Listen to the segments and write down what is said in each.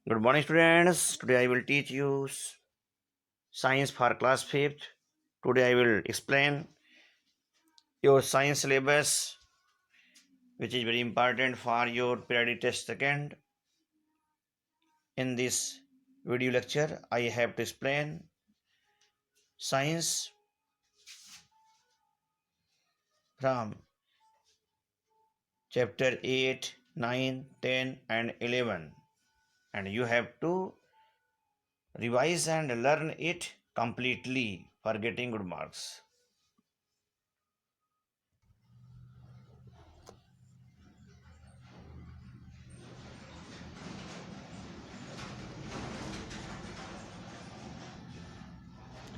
Good morning, students. Today I will teach you science for class 5th. Today I will explain your science syllabus, which is very important for your periodic test second. In this video lecture, I have to explain science from chapter 8, 9, 10 and 11, and you have to revise and learn it completely for getting good marks.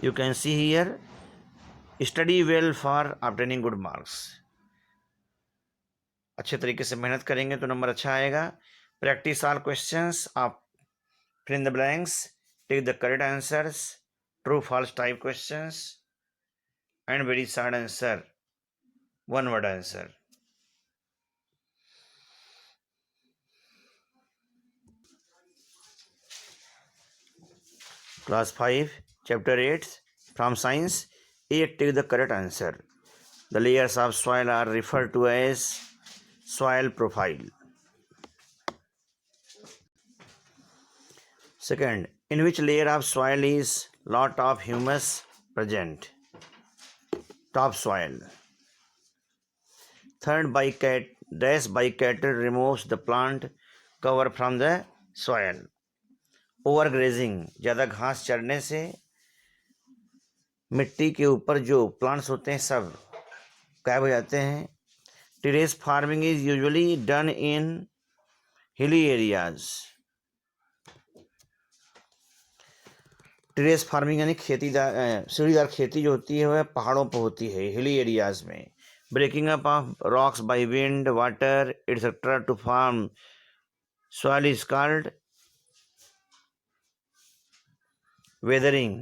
You can see here, study well for obtaining good marks. अच्छे तरीके से मेहनत करेंगे तो number अच्छा आएगा. Practice all questions, आप fill in the blanks, take the correct answers, true false type questions and very short answer, one word answer. Class 5, Chapter 8 from Science. 8. Take the correct answer. The layers of soil are referred to as soil profile. Second, in which layer of soil is lot of humus present? Topsoil. Third, by cattle removes the plant cover from the soil. Overgrazing, ज़्यादा घास चढ़ने से मिट्टी के ऊपर जो plants होते हैं सब गायब हो जाते हैं. Terrace farming is usually done in hilly areas. Terrace farming यानी सीढ़ीदार खेती जो होती है वह पहाड़ों पर होती है, हिली एरियाज में. Breaking up of rocks by wind, water etcetera to form soil is called weathering.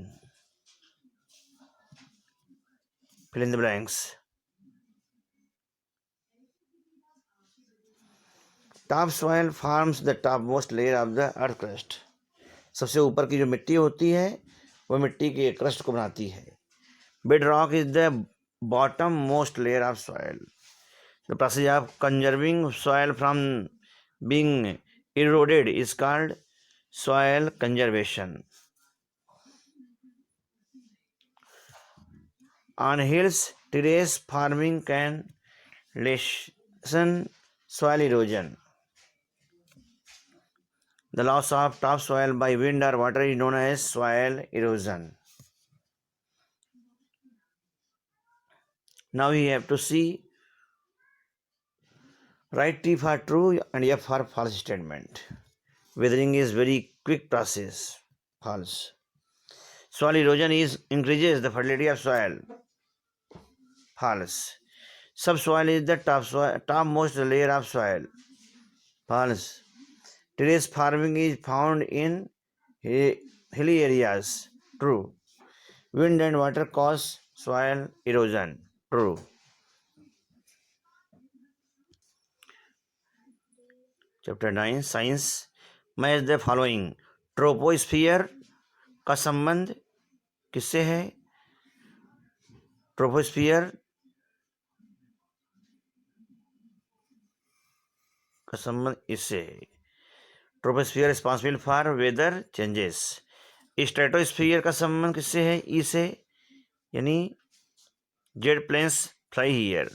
Fill in the blanks. Topsoil forms the topmost layer of the earth crust. सबसे ऊपर की जो मिट्टी होती है वह मिट्टी के क्रस्ट को बनाती है. Bedrock is the bottom most layer of soil. The process of conserving soil from being eroded is called soil conservation. On hills, terrace farming can lessen soil erosion. The loss of topsoil by wind or water is known as soil erosion. Now we have to see write T for true and F for false statement. Weathering is very quick process. False. Soil erosion increases the fertility of soil. False. Subsoil is the topmost layer of soil. False. Terrace farming is found in hilly areas. True. Wind and water cause soil erosion. True. Chapter 9 Science. Match the following. Troposphere का संबंध किससे है? Troposphere का संबंध इससे है. Troposphere responsible for weather changes. Stratosphere का संबंध किससे है? ई से, यानी jet planes fly here.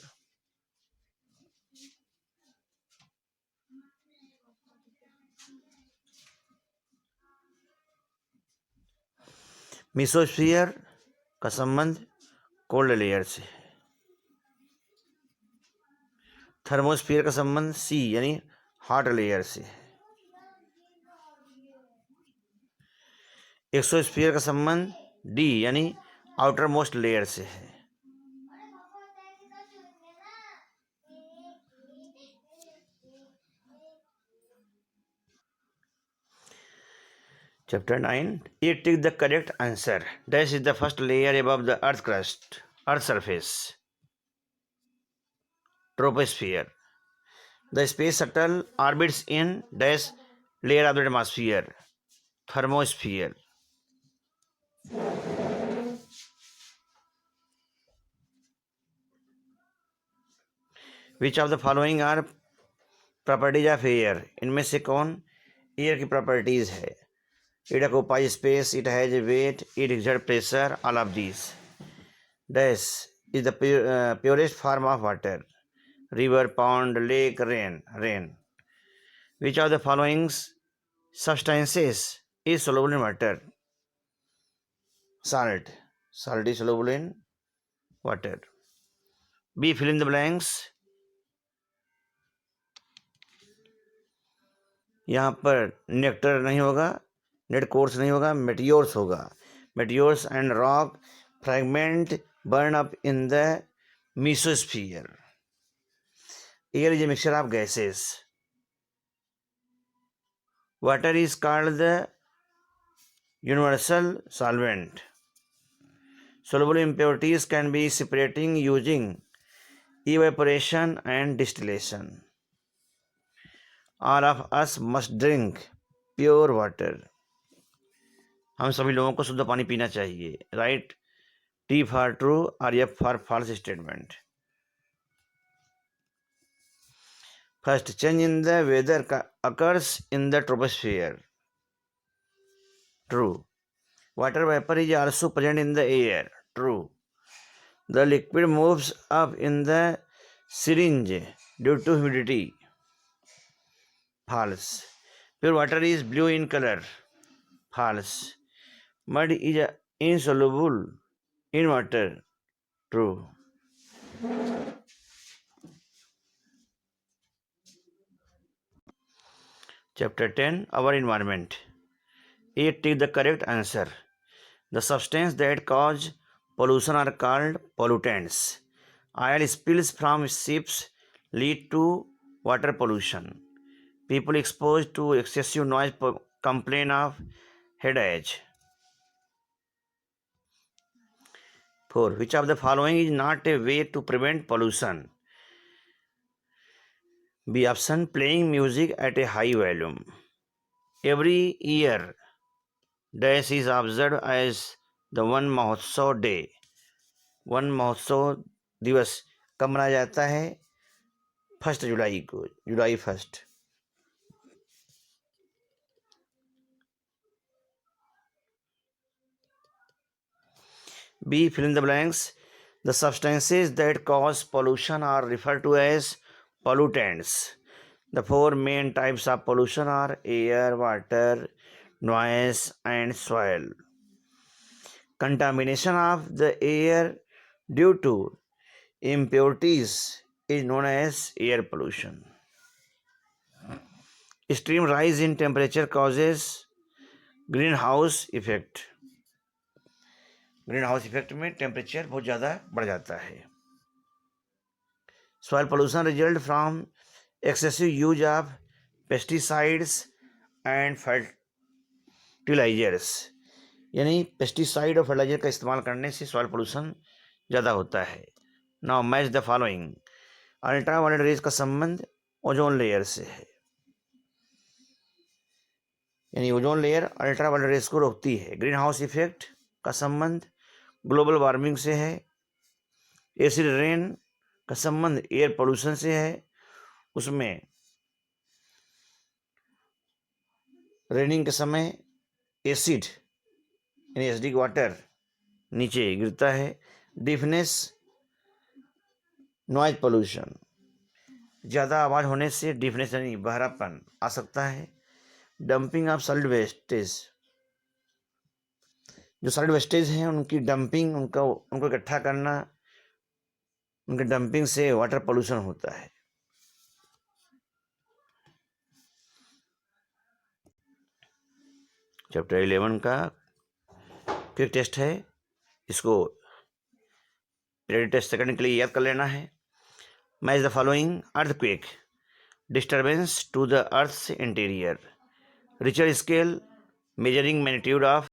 Mesosphere का संबंध कोल्ड लेयर से. थर्मोस्फियर का संबंध सी यानी हॉट लेयर से. एक्सोस्फियर का संबंध डी यानी आउटर मोस्ट लेयर से है. Chapter 9. It is the correct answer. Dash is the first layer above the earth crust, earth surface. Troposphere. The space shuttle orbits in dash layer of the atmosphere, thermosphere. Which of the following are properties of air? इनमें से कौन air की properties है? It occupies space, it has a weight, it exerts pressure, all of these. Dash is the purest form of water. River, pond, lake, rain. Which of the following substances is soluble in water? Salt. Salt is soluble in water. B. Fill in the blanks. यहाँ पर nectar नहीं होगा, net course नहीं होगा, meteors होगा. Meteors and rock fragment burn up in the mesosphere. Air is a mixture of gases. Water is called the universal solvent. Soluble impurities can be separating using evaporation and distillation. All of us must drink pure water. हम सभी लोगों को शुद्ध पानी पीना चाहिए. Write T for true और F for false statement. First, change in the weather occurs in the troposphere. True. Water vapor is also present in the air. True. The liquid moves up in the syringe due to humidity. False. Pure water is blue in color. False. Mud is insoluble in water. True. Chapter 10, Our Environment. A. Take the correct answer. The substances that cause pollution are called pollutants. Oil spills from ships lead to water pollution. People exposed to excessive noise complain of headache. 4. Which of the following is not a way to prevent pollution? B option, playing music at a high volume. Every year, dash is observed as the one महोत्सव day. One महोत्सव दिवस कब मनाया जाता है? 1 जुलाई को, जुलाई 1. B. Fill in the blanks. The substances that cause pollution are referred to as pollutants. The 4 main types of pollution are air, water, noise, and soil. Contamination of the air due to impurities is known as air pollution. Extreme rise in temperature causes greenhouse effect. Greenhouse effect में temperature बहुत ज़्यादा बढ़ जाता है. Soil pollution result from excessive use of pesticides and fertilisers. यानी pesticide और fertiliser का इस्तेमाल करने से सॉइल पोल्यूशन ज़्यादा होता है. Now match the following. Ultraviolet rays का संबंध ओजोन लेयर से है. यानी ozone layer ultraviolet rays को रोकती है. ग्रीन हाउस इफेक्ट का संबंध ग्लोबल वार्मिंग से है. एसिड रेन का संबंध एयर पोल्यूशन से है. उसमें रेनिंग के समय एसिड यानी एसिडिक वाटर नीचे गिरता है. डिफनेस नॉइज पोल्यूशन, ज़्यादा आवाज़ होने से डिफनेस यानी बहरापन आ सकता है. डंपिंग ऑफ सॉलिड वेस्टेज, जो सॉलिड वेस्टेज हैं उनकी डंपिंग, उनको इकट्ठा करना, उनके डंपिंग से वाटर पोल्यूशन होता है. चैप्टर 11 का क्विक टेस्ट है. इसको पीरियड टेस्ट करने के लिए याद कर लेना है. Match the following. Earthquake, disturbance to the earth's interior. Richter scale, measuring magnitude of